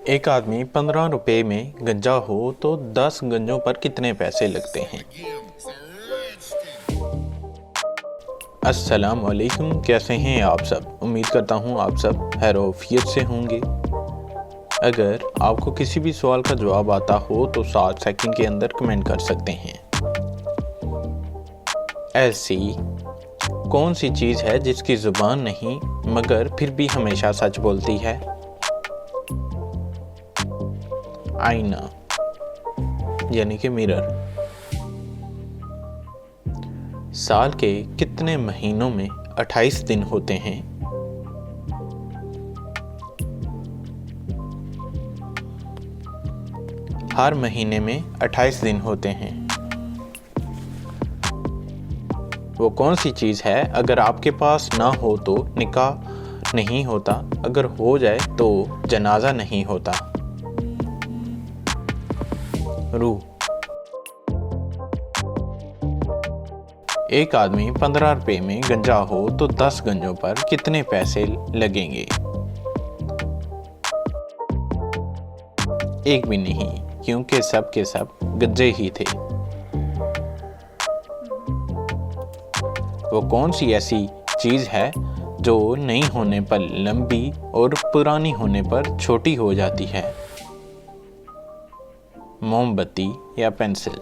एक आदमी 15 रुपए में गंजा हो तो 10 गंजों पर कितने पैसे लगते हैं? अस्सलाम वालेकुम, कैसे हैं आप सब? उम्मीद करता हूँ आप सब खैरियत से होंगे। अगर आपको किसी भी सवाल का जवाब आता हो तो 7 सेकंड के अंदर कमेंट कर सकते हैं। ऐसी कौन सी चीज़ है जिसकी ज़ुबान नहीं मगर फिर भी हमेशा सच बोलती है? आईना यानी कि मिरर। साल के कितने महीनों में 28 दिन होते हैं? हर महीने में 28 दिन होते हैं। वो कौन सी चीज़ है अगर आपके पास ना हो तो निकाह नहीं होता, अगर हो जाए तो जनाजा नहीं होता? रूह। एक आदमी 15 रुपए में गंजा हो तो 10 गंजों पर कितने पैसे लगेंगे? एक भी नहीं, क्योंकि सब के सब गंजे ही थे। वो कौन सी ऐसी चीज़ है जो नई होने पर लंबी और पुरानी होने पर छोटी हो जाती है? मोमबत्ती या पेंसिल।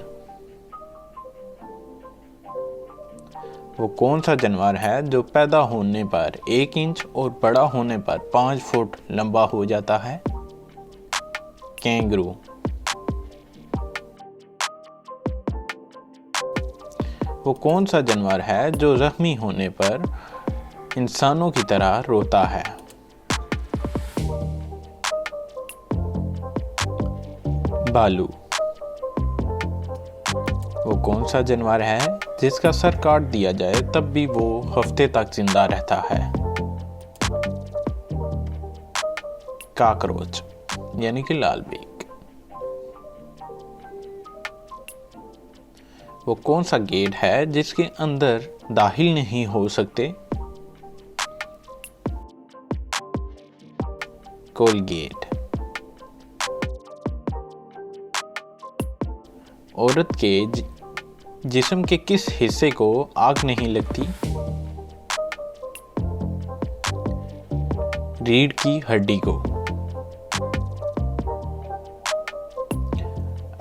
वो कौन सा जानवर है जो पैदा होने पर 1 इंच और बड़ा होने पर 5 फुट लंबा हो जाता है? कैंगरू। वो कौन सा जानवर है जो जख्मी होने पर इंसानों की तरह रोता है? भालू। वो कौन सा जानवर है जिसका सर काट दिया जाए तब भी वो हफ्ते तक जिंदा रहता है? कॉकरोच यानी कि लाल बेग। वो कौन सा गेट है जिसके अंदर दाखिल नहीं हो सकते? कोलगेट। औरत के जिस्म के किस हिस्से को आग नहीं लगती? रीढ़ की हड्डी को।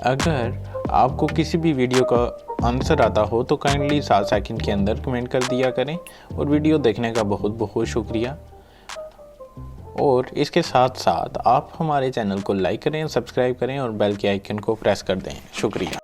अगर आपको किसी भी वीडियो का आंसर आता हो तो काइंडली 7 सेकंड के अंदर कमेंट कर दिया करें। और वीडियो देखने का बहुत बहुत शुक्रिया। और इसके साथ साथ आप हमारे चैनल को लाइक करें, सब्सक्राइब करें और बेल के आइकन को प्रेस कर दें। शुक्रिया।